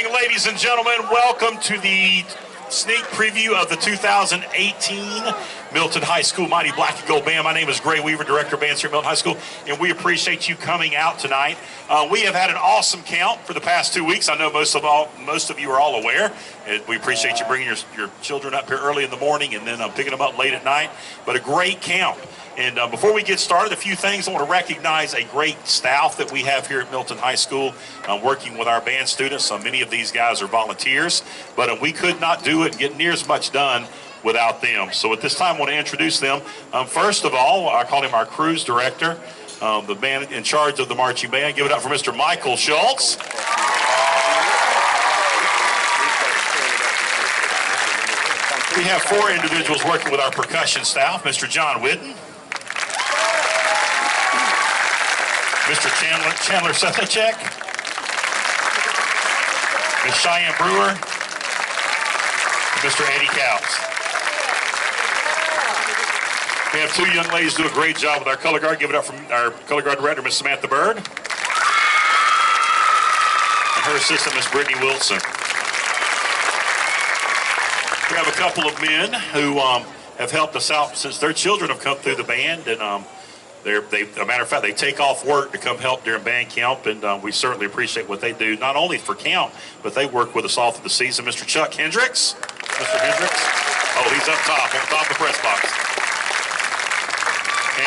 morning, ladies and gentlemen. Welcome to the sneak preview of the 2018 Milton High School Mighty Black and Gold Band. My name is Gray Weaver, Director of Bands here at Milton High School, and we appreciate you coming out tonight. We have had an awesome count for the past 2 weeks. I know most of you are all aware. We appreciate you bringing your children up here early in the morning and then picking them up late at night. But a great count. And before we get started, a few things. I want to recognize a great staff that we have here at Milton High School working with our band students. Many of these guys are volunteers, but we could not do it and get near as much done without them. So at this time, I want to introduce them. First of all, I call him our cruise director, the man in charge of the marching band. Give it up for Mr. Michael Schultz. We have 4 individuals working with our percussion staff. Mr. John Whitten, Mr. Chandler Sethacek, Ms. Cheyenne Brewer, and Mr. Eddie Couts. We have 2 young ladies do a great job with our color guard. Give it up from our color guard director, Ms. Samantha Bird, and her assistant, Ms. Brittany Wilson. We have a couple of men who have helped us out since their children have come through the band, and a matter of fact, they take off work to come help during band camp, and we certainly appreciate what they do, not only for camp, but they work with us all through the season. Mr. Chuck Hendricks. Mr. Hendricks. Oh, he's up top, on top of the press box.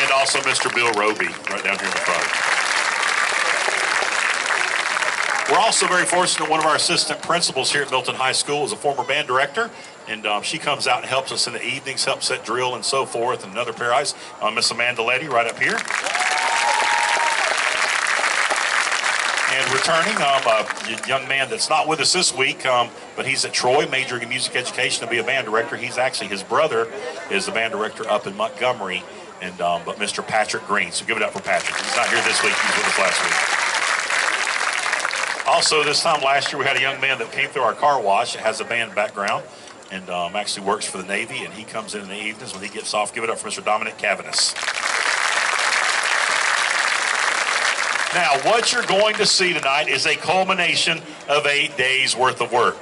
And also Mr. Bill Roby, right down here in the front. We're also very fortunate. One of our assistant principals here at Milton High School is a former band director, and she comes out and helps us in the evenings, helps set drill and so forth, and another pair of eyes. Miss Amanda Letty right up here. And returning, a young man that's not with us this week, but he's at Troy, majoring in music education to be a band director. He's actually, his brother is the band director up in Montgomery, and but Mr. Patrick Green. So give it up for Patrick. He's not here this week. He was with us last week. Also, this time last year, we had a young man that came through our car wash that has a band background and actually works for the Navy, and he comes in the evenings when he gets off. Give it up for Mr. Dominic Cavanis. Now, what you're going to see tonight is a culmination of 8 days worth of work.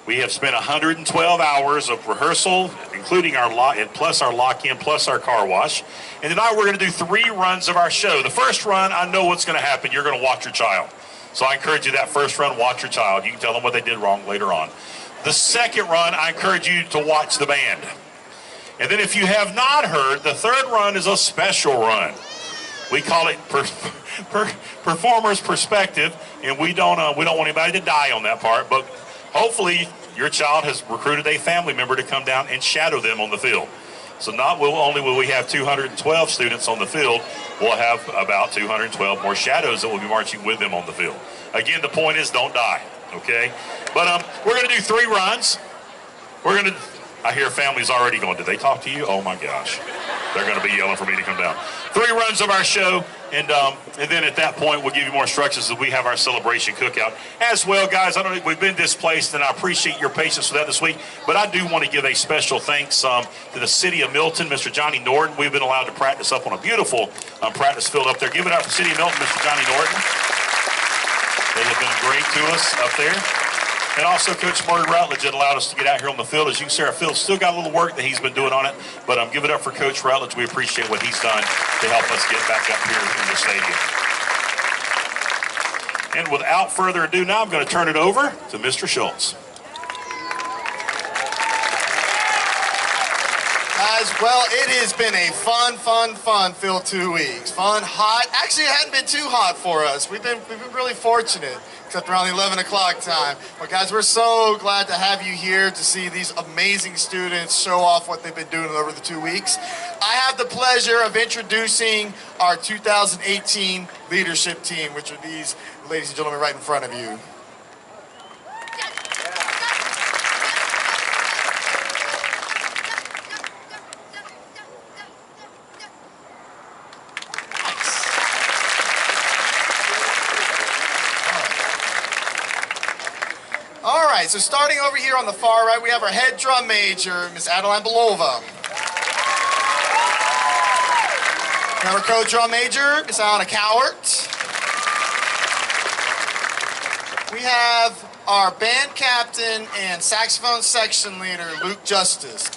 We have spent 112 hours of rehearsal, including our plus our lock-in, plus our car wash. And tonight we're going to do 3 runs of our show. The first run, I know what's going to happen. You're going to watch your child. So I encourage you that first run, watch your child. You can tell them what they did wrong later on. The second run, I encourage you to watch the band. And then if you have not heard, the third run is a special run. We call it performer's perspective, and we don't want anybody to die on that part, but hopefully your child has recruited a family member to come down and shadow them on the field. So not only will we have 212 students on the field, we'll have about 212 more shadows that will be marching with them on the field. Again, the point is don't die, okay? But we're going to do 3 runs. I hear families already going, did they talk to you? Oh my gosh. They're going to be yelling for me to come down. 3 runs of our show, and then at that point, we'll give you more instructions as we have our celebration cookout. As well, guys, we've been displaced, and I appreciate your patience with that this week, but I do want to give a special thanks to the city of Milton, Mr. Johnny Norton. We've been allowed to practice up on a beautiful practice field up there. Give it up to the city of Milton, Mr. Johnny Norton. They have been great to us up there. And also, Coach Marty Rutledge had allowed us to get out here on the field. As you can see, our field's still got a little work that he's been doing on it, but give it up for Coach Rutledge. We appreciate what he's done to help us get back up here in the stadium. And without further ado, now I'm going to turn it over to Mr. Schultz. Guys, well, it has been a fun-filled 2 weeks. Fun, hot. Actually, it hadn't been too hot for us. We've been really fortunate, except around the 11 o'clock time. But guys, we're so glad to have you here to see these amazing students show off what they've been doing over the 2 weeks. I have the pleasure of introducing our 2018 leadership team, which are these ladies and gentlemen right in front of you. All right, so starting over here on the far right, we have our head drum major, Miss Adeline Belova. We have our co-drum major, Miss Alana Cowart. We have our band captain and saxophone section leader, Luke Justice.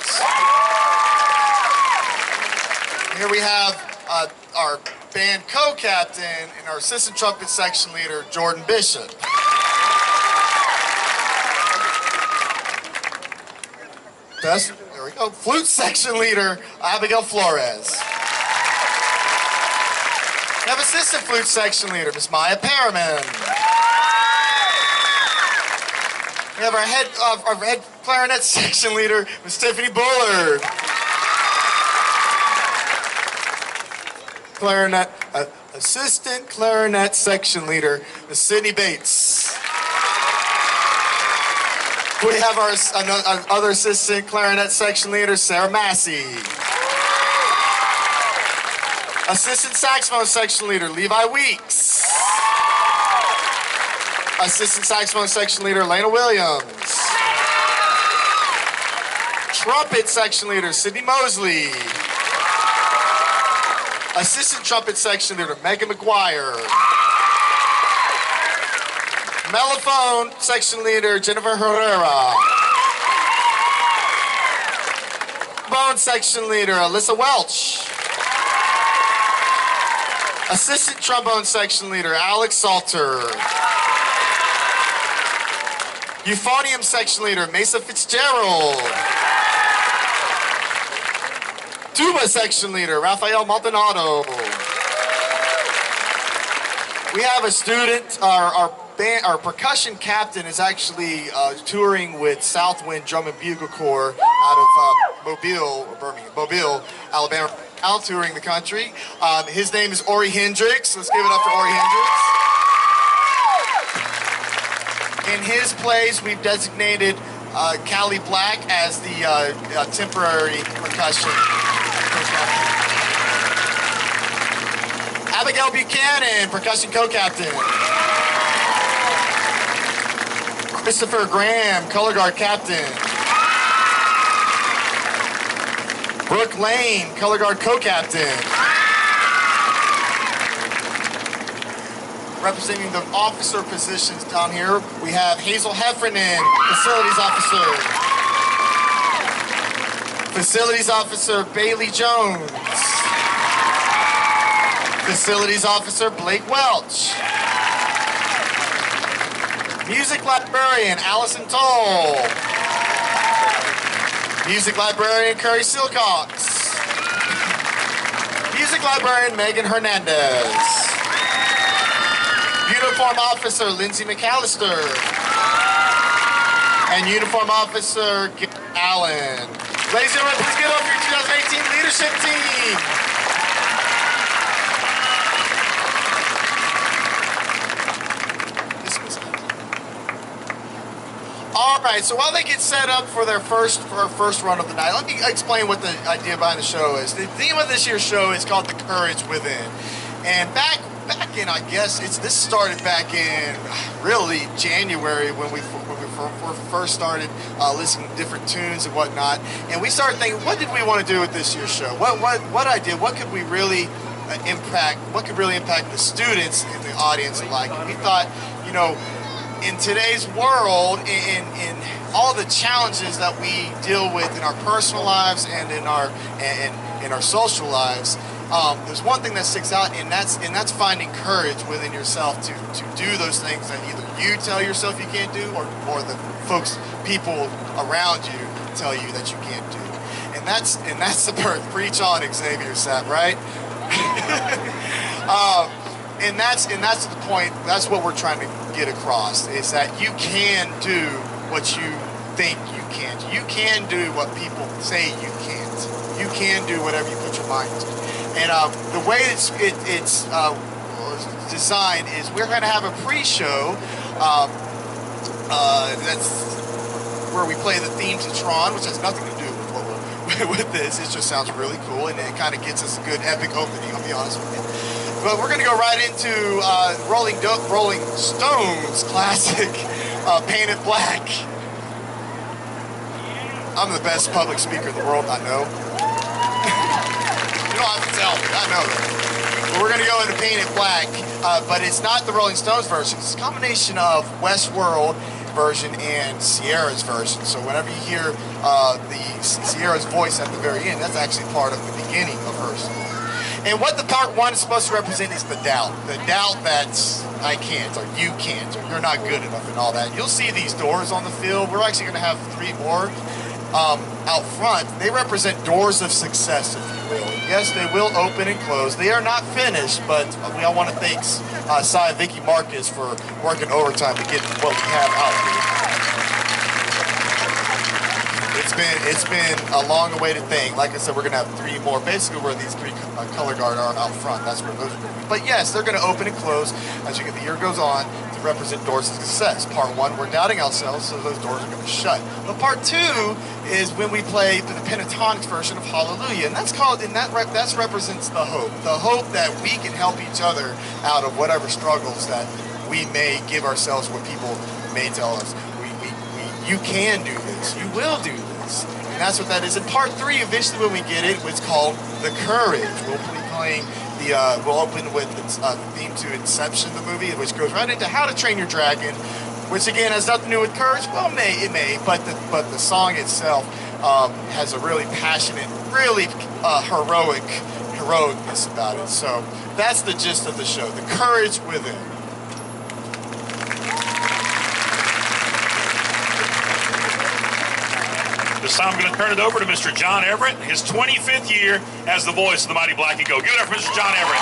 Here we have our band co-captain and our assistant trumpet section leader, Jordan Bishop. There we go. Flute section leader, Abigail Flores. We have assistant flute section leader, Miss Maya Perriman. We have our head clarinet section leader, Miss Tiffany Bullard. Assistant clarinet section leader, Miss Sydney Bates. We have our other assistant clarinet section leader, Sarah Massey. Assistant saxophone section leader, Levi Weeks. Assistant saxophone section leader, Lena Williams. Trumpet section leader, Sydney Mosley. Assistant trumpet section leader, Megan McGuire. Mellophone section leader, Jennifer Herrera. Trombone section leader, Alyssa Welch. Assistant trombone section leader, Alex Salter. Euphonium section leader, Mesa Fitzgerald. Tuba section leader, Rafael Maldonado. We have a student, our percussion captain is actually touring with Southwind Drum and Bugle Corps out of Mobile, Alabama, out touring the country. His name is Ori Hendricks. Let's give it up for Ori Hendricks. In his place, we've designated Callie Black as the temporary percussion co-captain. Abigail Buchanan, percussion co-captain. Christopher Graham, color guard captain. Brooke Lane, color guard co-captain. Representing the officer positions down here, we have Hazel Heffernan, facilities officer. Facilities officer Bailey Jones. Facilities officer Blake Welch. Music librarian Allison Toll. Music librarian Curry Silcox. Music librarian Megan Hernandez. Uniform officer Lindsay McAllister. And uniform officer Gil Allen. Ladies and gentlemen, please get up your 2018 leadership team. All right, so while they get set up for our first run of the night, let me explain what the idea behind the show is. The theme of this year's show is called The Courage Within. And back in, I guess, this started back in really January when we first started listening to different tunes and whatnot. And we started thinking, what did we want to do with this year's show? What idea? What could we really impact? What could really impact the students and the audience alike? And we thought, you know, in today's world, in all the challenges that we deal with in our personal lives and in our social lives, there's one thing that sticks out, and that's finding courage within yourself to do those things that either you tell yourself you can't do, or the people around you tell you that you can't do. And that's the birth. Preach on, Xavier Sapp, right? And that's the point. That's what we're trying to get across, is that you can do what you think you can't. You can do what people say you can't. You can do whatever you put your mind to. And the way it's designed is we're going to have a pre-show that's where we play the theme to Tron, which has nothing to do with what with this. It just sounds really cool, and it kind of gets us a good epic opening, I'll be honest with you. But we're going to go right into Rolling Stones classic, Painted Black. I'm the best public speaker in the world, I know. You don't have to tell me, I know that. but we're going to go into Painted Black. But it's not the Rolling Stones version. It's a combination of Westworld version and Sierra's version. So whenever you hear the Sierra's voice at the very end, that's actually part of the beginning of her song. And what the part one is supposed to represent is the doubt. The doubt that I can't, or you can't, or you're not good enough and all that. You'll see these doors on the field. We're actually going to have 3 more out front. They represent doors of success, if you will. And yes, they will open and close. They are not finished, but we all want to thank Cy and Vicky Marcus for working overtime to get what we have out here. It's been a long-awaited thing. Like I said, we're going to have 3 more. Basically, where these 3 color guard are out front, that's where those are going to be. But yes, they're going to open and close as the year goes on to represent doors of success. Part 1, we're doubting ourselves, so those doors are going to shut. But part 2 is when we play the pentatonic version of Hallelujah, and that's called, and that represents the hope that we can help each other out of whatever struggles that we may give ourselves, what people may tell us. You can do this. You will do this. And that's what that is. In part 3, eventually when we get it, it's called The Courage. We'll be playing we'll open with the theme to Inception, the movie, which goes right into How to Train Your Dragon, which again has nothing to do with courage. Well, it may, but the song itself has a really passionate, really heroicness about it. So that's the gist of the show, The Courage Within. This time I'm going to turn it over to Mr. John Everett, his 25th year as the voice of the Mighty Black and Gold. Give it up for Mr. John Everett.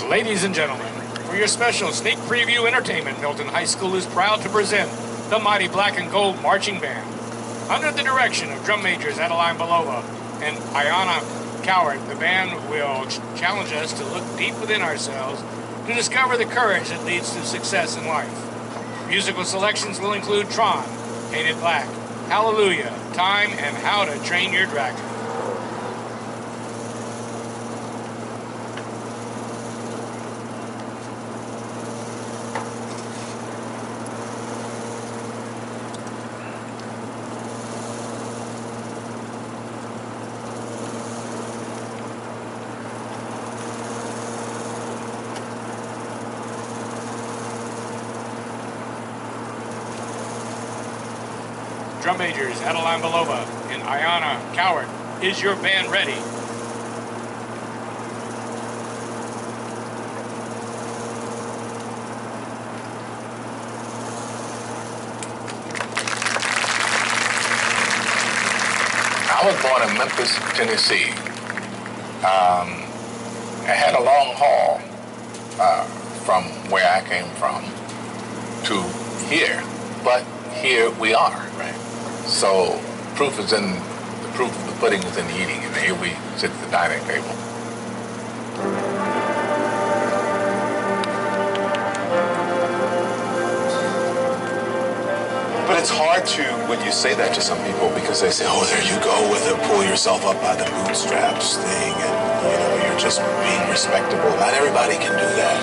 Ladies and gentlemen, for your special sneak preview entertainment, Milton High School is proud to present the Mighty Black and Gold Marching Band. Under the direction of drum majors Adeline Belova and Ayana Coward, the band will challenge us to look deep within ourselves to discover the courage that leads to success in life. Musical selections will include Tron, Painted Black, Hallelujah, Time, and How to Train Your Dragon. Drum majors Adeline Belova and Ayana Coward. Is your band ready? I was born in Memphis, Tennessee. I had a long haul from where I came from to here, but here we are. Right. So proof of the pudding is in the eating, and here we sit at the dining table. But it's hard to, when you say that to some people, because they say, oh, there you go with a pull yourself up by the bootstraps thing, and you're just being respectable. Not everybody can do that.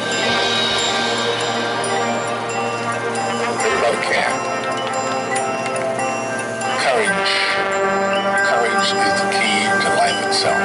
Everybody can. Courage is the key to life itself.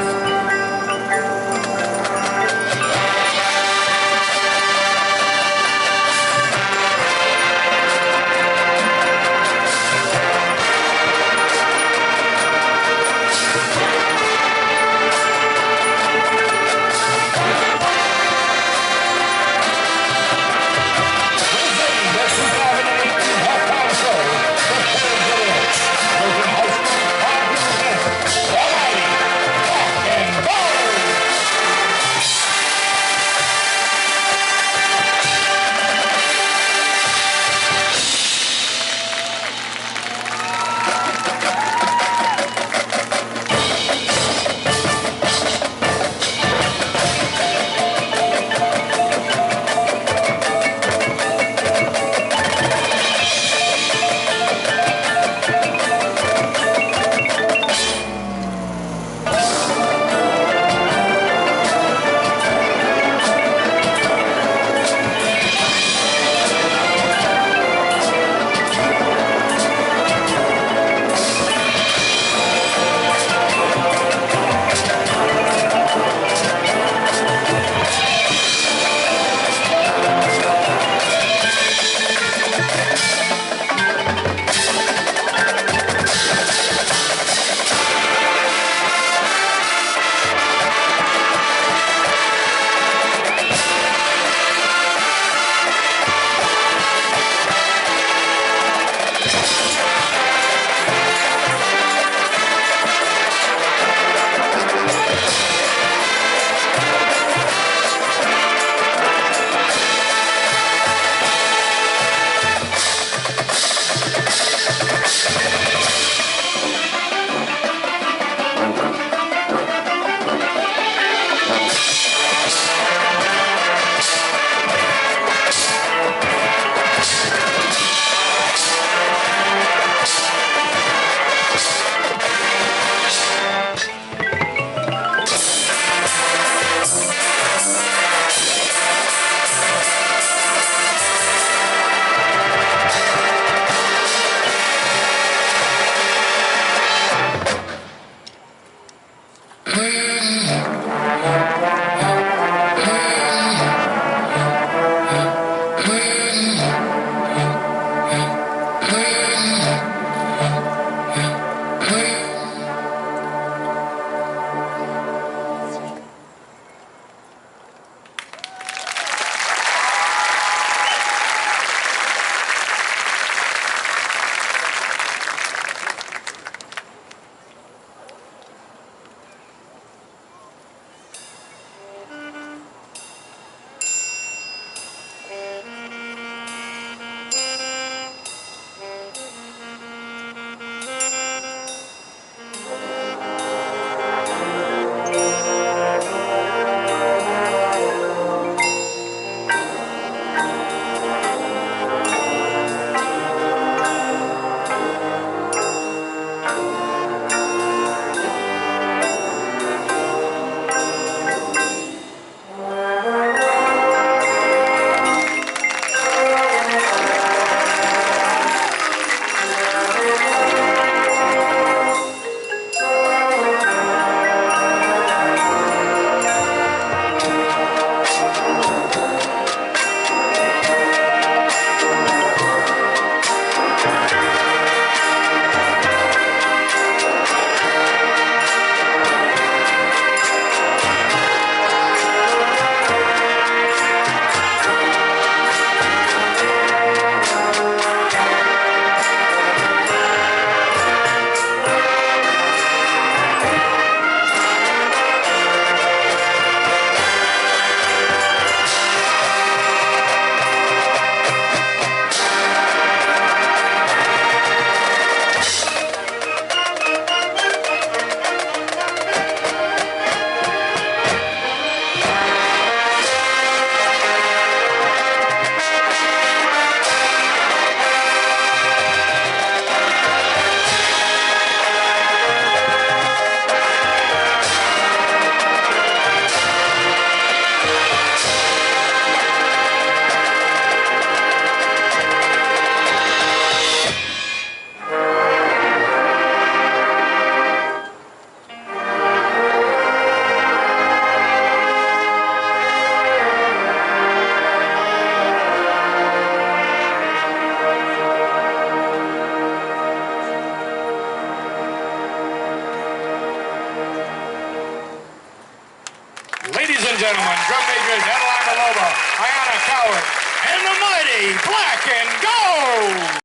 gentlemen, drum majors Adeline Belova, Ayana Coward, and the mighty Black and Gold.